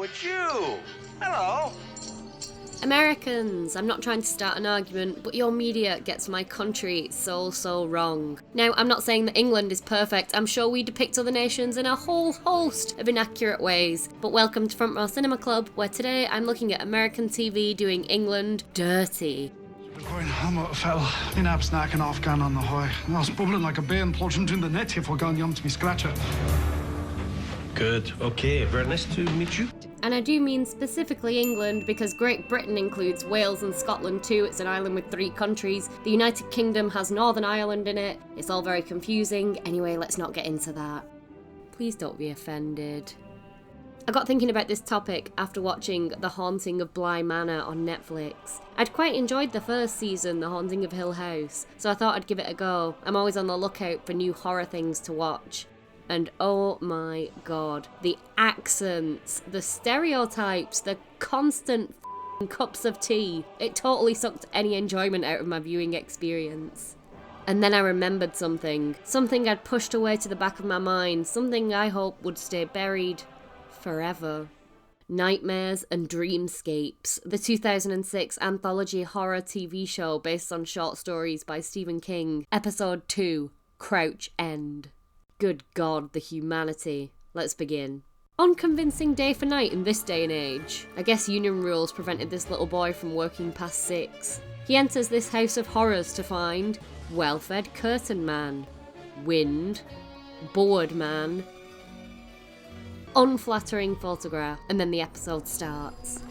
with you. Hello. Americans, I'm not trying to start an argument, but your media gets my country so wrong. Now, I'm not saying that England is perfect. I'm sure we depict other nations in a whole host of inaccurate ways. But welcome to Front Row Cinema Club, where today I'm looking at American TV doing England dirty. I'm a fella. Been up snacking off gun on the high. I was bubbling like a bear and plunging in the net here for gun yum to me scratcher. Good. Okay. Very nice to meet you. And I do mean specifically England, because Great Britain includes Wales and Scotland too. It's an island with 3 countries. The United Kingdom has Northern Ireland in it. It's all very confusing. Anyway, let's not get into that. Please don't be offended. I got thinking about this topic after watching The Haunting of Bly Manor on Netflix. I'd quite enjoyed the first season, The Haunting of Hill House, so I thought I'd give it a go. I'm always on the lookout for new horror things to watch. And oh my god, the accents, the stereotypes, the constant cups of tea. It totally sucked any enjoyment out of my viewing experience. And then I remembered something I'd pushed away to the back of my mind, something I hope would stay buried forever. Nightmares and Dreamscapes, the 2006 anthology horror TV show based on short stories by Stephen King. Episode 2, Crouch End. Good God, the humanity. Let's begin. Unconvincing day for night in this day and age. I guess union rules prevented this little boy from working past 6. He enters this house of horrors to find well-fed curtain man, wind, bored man, unflattering photograph, and then the episode starts.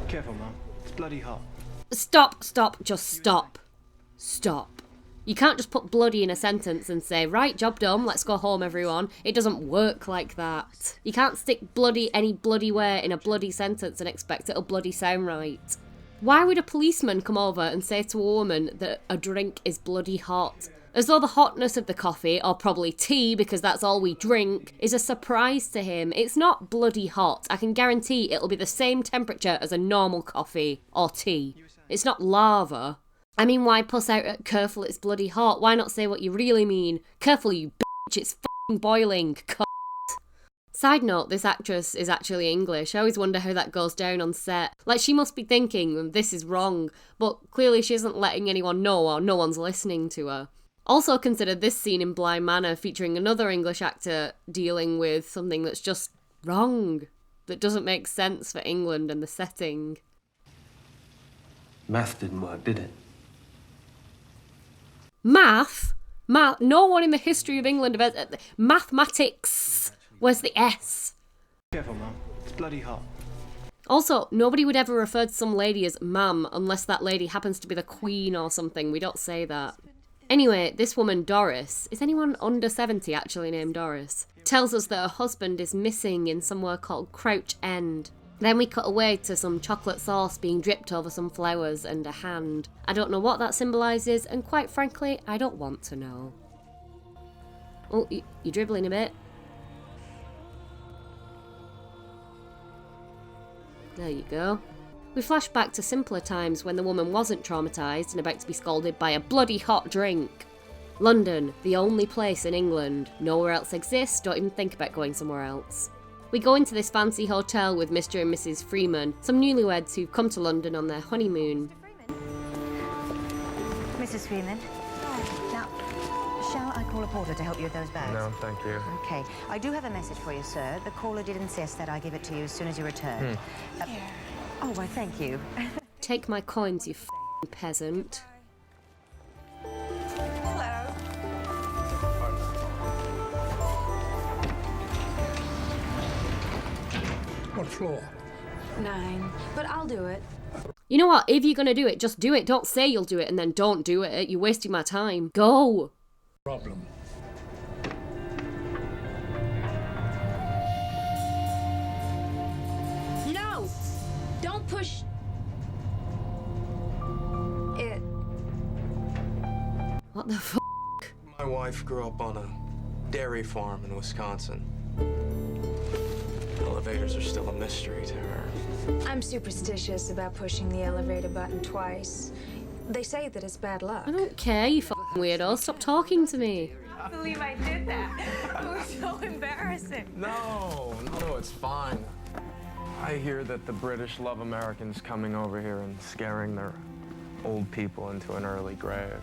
Careful, Mum. It's bloody hot. Stop, just stop. Stop. You can't just put bloody in a sentence and say, right, job done, let's go home everyone. It doesn't work like that. You can't stick bloody any bloody where in a bloody sentence and expect it'll bloody sound right. Why would a policeman come over and say to a woman that a drink is bloody hot? As though the hotness of the coffee, or probably tea because that's all we drink, is a surprise to him. It's not bloody hot. I can guarantee it'll be the same temperature as a normal coffee or tea. It's not lava. I mean, why puss out at careful it's bloody hot? Why not say what you really mean? Careful you bitch, it's f***ing boiling, c***. Side note, this actress is actually English. I always wonder how that goes down on set. Like, she must be thinking, this is wrong, but clearly she isn't letting anyone know or no one's listening to her. Also consider this scene in Bly Manor featuring another English actor dealing with something that's just wrong, that doesn't make sense for England and the setting. Math didn't work, did it? Math? No one in the history of England mathematics. Where's the S? Careful, Mum. It's bloody hot. Also, nobody would ever refer to some lady as ma'am unless that lady happens to be the queen or something. We don't say that. Anyway, this woman, Doris, is anyone under 70 actually named Doris? Tells us that her husband is missing in somewhere called Crouch End. Then we cut away to some chocolate sauce being dripped over some flowers and a hand. I don't know what that symbolises, and quite frankly, I don't want to know. Oh, you're dribbling a bit. There you go. We flash back to simpler times when the woman wasn't traumatised and about to be scalded by a bloody hot drink. London, the only place in England. Nowhere else exists, don't even think about going somewhere else. We go into this fancy hotel with Mr. and Mrs. Freeman, some newlyweds who've come to London on their honeymoon. Mrs. Freeman. Now, shall I call a porter to help you with those bags? No, thank you. Okay. I do have a message for you, sir. The caller did insist that I give it to you as soon as you return. Oh, why, thank you. Take my coins, you f***ing peasant. What floor? 9, but I'll do it. You know what? If you're gonna do it, just do it. Don't say you'll do it and then don't do it. You're wasting my time. Go! Problem. No! Don't push it. What the f***? My wife grew up on a dairy farm in Wisconsin. Elevators are still a mystery to her. I'm superstitious about pushing the elevator button twice. They say that it's bad luck. I don't care, you f***ing weirdo. Stop talking to me. I can't believe I did that. It was so embarrassing. No, it's fine. I hear that the British love Americans coming over here and scaring their old people into an early grave.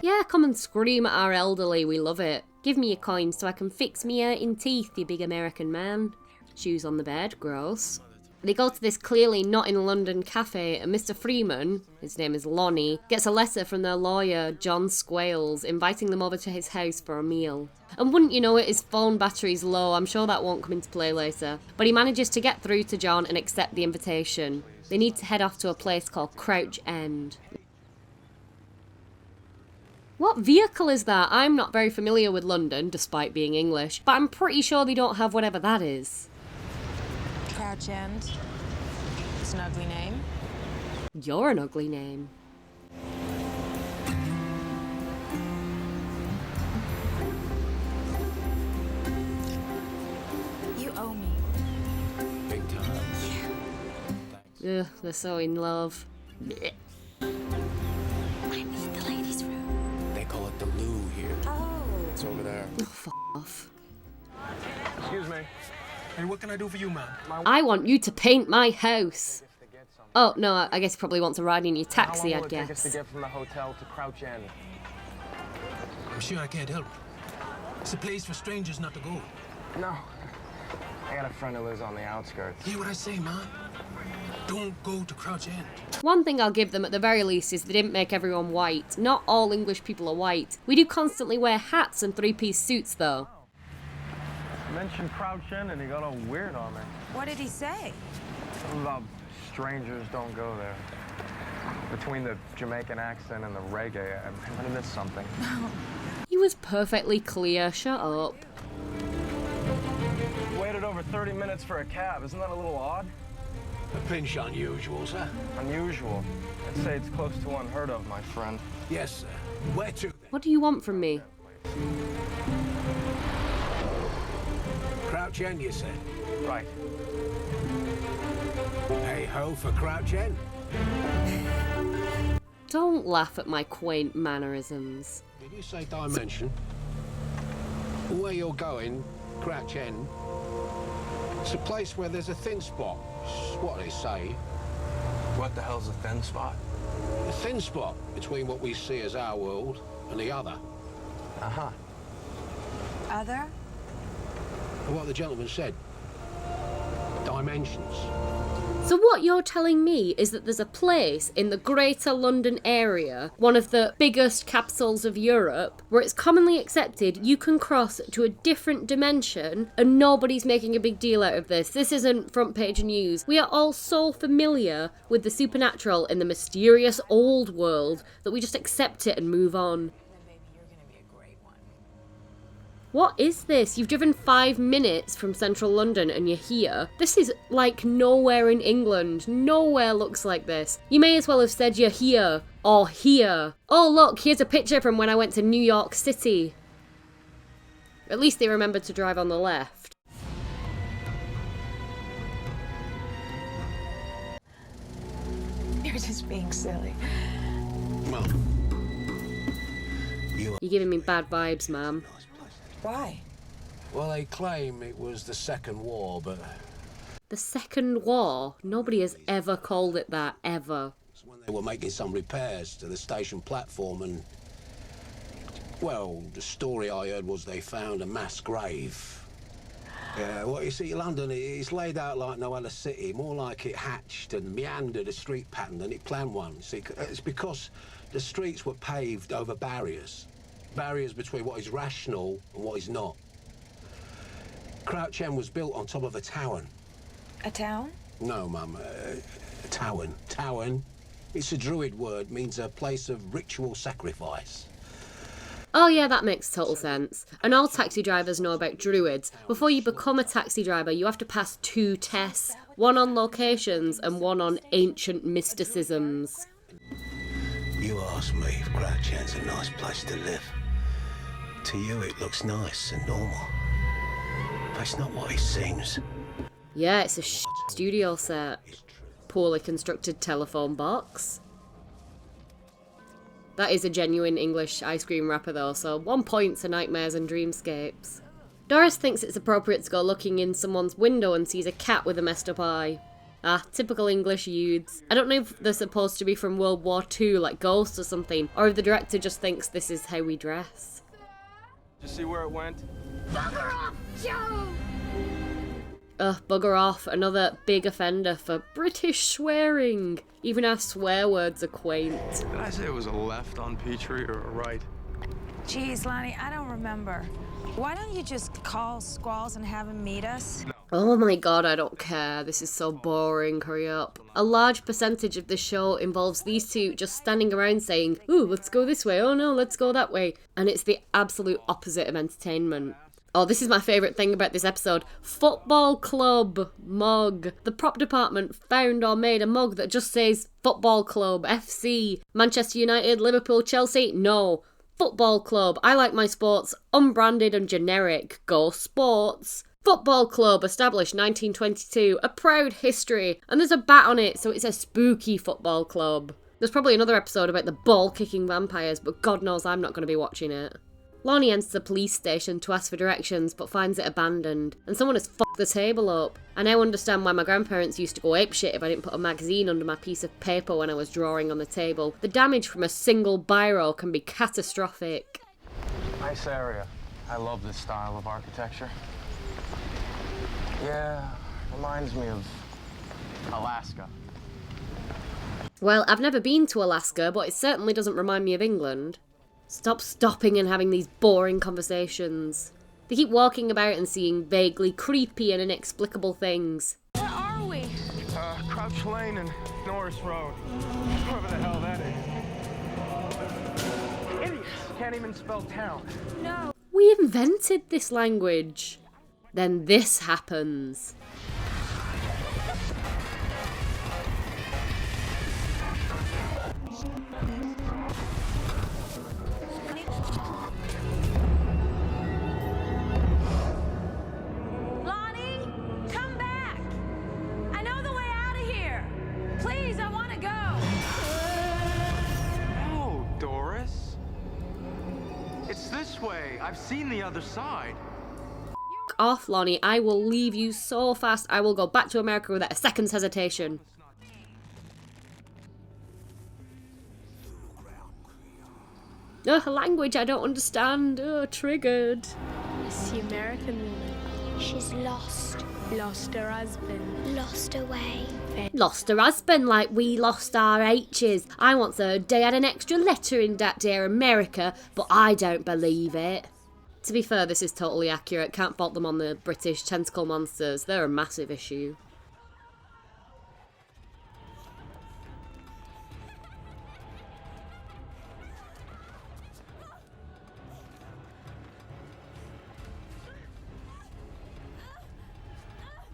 Yeah, come and scream at our elderly, we love it. Give me your coins so I can fix me hurting teeth, you big American man. Shoes on the bed, gross. They go to this clearly not in London cafe, and Mr. Freeman, his name is Lonnie, gets a letter from their lawyer, John Squales, inviting them over to his house for a meal. And wouldn't you know it, his phone battery's low, I'm sure that won't come into play later. But he manages to get through to John and accept the invitation. They need to head off to a place called Crouch End. What vehicle is that? I'm not very familiar with London, despite being English, but I'm pretty sure they don't have whatever that is. Crouch End. It's an ugly name. You're an ugly name. You owe me. Big time. Ugh, they're so in love. Blech. I need the ladies' room. They call it the loo here. Oh. It's over there. Oh, f off. Excuse me. Hey, what can I do for you, man? I want you to paint my house. Oh, no, I guess you probably want to ride in your How taxi, long I will it take us to guess. get from the hotel to Crouch End? I'm sure I can't help. It's a place for strangers not to go. No. I got a friend who lives on the outskirts. Hear what I say, man? Don't go to Crouch End. One thing I'll give them at the very least is they didn't make everyone white. Not all English people are white. We do constantly wear hats and three-piece suits, though. I mentioned Crouch End and he got all weird on me. What did he say? Something about strangers don't go there. Between the Jamaican accent and the reggae, I might have missed something. He was perfectly clear, shut up. Waited over 30 minutes for a cab. Isn't that a little odd? A pinch unusual, sir. Unusual. I'd say it's close to unheard of, my friend. Yes, sir. Where to, then? What do you want from me? Crouch End, you said? Right. Hey-ho for Crouch End. Don't laugh at my quaint mannerisms. Did you say dimension? Where you're going, Crouch End, it's a place where there's a thin spot. It's what they say. What the hell's a thin spot? A thin spot between what we see as our world and the other. Uh-huh. Other? What the gentleman said. Dimensions. So what you're telling me is that there's a place in the Greater London area, one of the biggest capitals of Europe, where it's commonly accepted you can cross to a different dimension and nobody's making a big deal out of this. This isn't front page news. We are all so familiar with the supernatural in the mysterious old world that we just accept it and move on. What is this? You've driven 5 minutes from central London and you're here. This is like nowhere in England. Nowhere looks like this. You may as well have said you're here or here. Oh look, here's a picture from when I went to New York City. At least they remembered to drive on the left. You're just being silly. Mum. You're giving me bad vibes, ma'am. Why? Well, they claim it was the Second War, but The Second War? Nobody has ever called it that, ever. it's when they were making some repairs to the station platform and, well, the story I heard was they found a mass grave. Yeah, well, you see, London, it's laid out like no other city, more like it hatched and meandered a street pattern than it planned one. See, it's because the streets were paved over barriers. Barriers between what is rational and what is not. Crouch End was built on top of a town. A town? No, Mum, a town. Town, it's a druid word, means a place of ritual sacrifice. Oh yeah, that makes total sense. And all taxi drivers know about druids. Before you become a taxi driver, you have to pass 2 tests. One on locations and one on ancient mysticisms. You asked me if Crouch End's a nice place to live. To you, it looks nice and normal. But it's not what it seems. Yeah, it's a studio set. Poorly constructed telephone box. That is a genuine English ice cream wrapper though, so 1 point to Nightmares and Dreamscapes. Doris thinks it's appropriate to go looking in someone's window and sees a cat with a messed up eye. Ah, typical English youths. I don't know if they're supposed to be from World War II, like Ghosts or something, or if the director just thinks this is how we dress. Did you see where it went? Bugger off, Joe! Bugger off, another big offender for British swearing. Even our swear words are quaint. Did I say it was a left on Petrie or a right? Geez, Lonnie, I don't remember. Why don't you just call Squalls and have him meet us? Oh my god, I don't care. This is so boring. Hurry up. A large percentage of the show involves these two just standing around saying, ooh, let's go this way. Oh no, let's go that way. And it's the absolute opposite of entertainment. Oh, this is my favourite thing about this episode. Football club mug. The prop department found or made a mug that just says Football Club, FC, Manchester United, Liverpool, Chelsea. No. Football Club. I like my sports unbranded and generic. Go Sports. Football Club, established 1922. A proud history. And there's a bat on it, so it's a spooky football club. There's probably another episode about the ball-kicking vampires, but God knows I'm not going to be watching it. Lonnie enters the police station to ask for directions, but finds it abandoned, and someone has fucked the table up. I now understand why my grandparents used to go apeshit if I didn't put a magazine under my piece of paper when I was drawing on the table. The damage from a single biro can be catastrophic. Nice area. I love this style of architecture. Yeah, reminds me of Alaska. Well, I've never been to Alaska, but it certainly doesn't remind me of England. Stop stopping and having these boring conversations. They keep walking about and seeing vaguely creepy and inexplicable things. Where are we? Crouch Lane and Norris Road. Whoever the hell that is. Idiots! Can't even spell town. No. We invented this language. Then this happens. I've seen the other side. Off, Lonnie. I will leave you so fast. I will go back to America without a second's hesitation. Oh, a language I don't understand. Oh, triggered. It's the American woman. She's lost. Lost her husband. Lost her way. Lost her husband like we lost our H's. I once heard they had an extra letter in that dear America, but I don't believe it. To be fair, this is totally accurate. Can't fault them on the British tentacle monsters. They're a massive issue.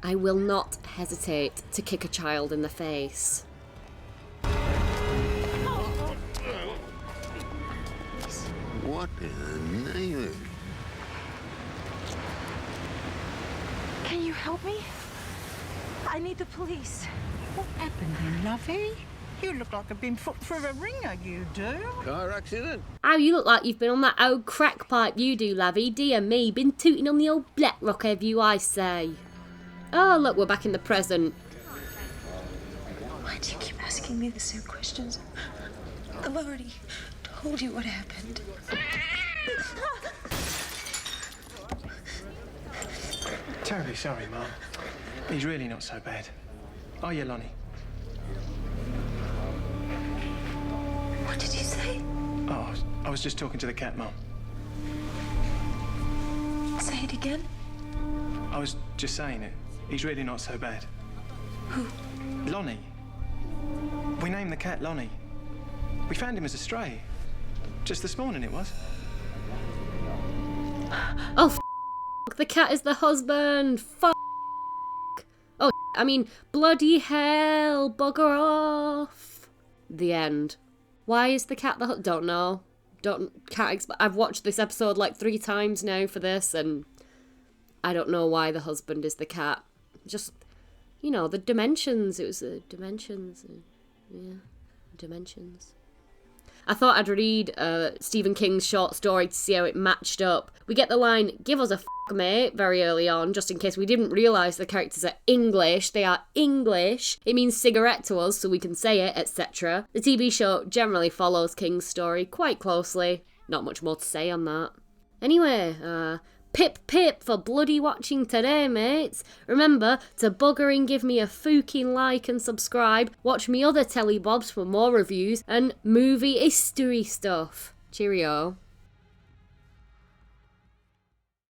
I will not hesitate to kick a child in the face. What in the name? Can you help me? I need the police. What happened then, lovey? You look like you've been put through a ringer, you do. Car accident? Oh, you look like you've been on that old crack pipe, you do, lovey. Dear me, been tooting on the old black rock, have you, I say. Oh, look, we're back in the present. Why do you keep asking me the same questions? I've already told you what happened. Terribly sorry, Mum. He's really not so bad. Are you, Lonnie? What did you say? Oh, I was just talking to the cat, Mum. Say it again. I was just saying it. He's really not so bad. Who? Lonnie. We named the cat Lonnie. We found him as a stray. Just this morning it was. Oh, f***. The cat is the husband. F***. Oh, I mean, bloody hell. Bugger off. The end. Why is the cat the Don't know. I've watched this episode like 3 times now for this, and I don't know why the husband is the cat. Just, you know, the dimensions. It was the dimensions. Yeah, dimensions. I thought I'd read Stephen King's short story to see how it matched up. We get the line, "Give us a f***, mate," very early on, just in case we didn't realise the characters are English. They are English. It means cigarette to us, so we can say it, etc. The TV show generally follows King's story quite closely. Not much more to say on that. Anyway, pip pip for bloody watching today, mates. Remember to bugger and give me a fucking like and subscribe. Watch me other telly bobs for more reviews and movie history stuff. Cheerio.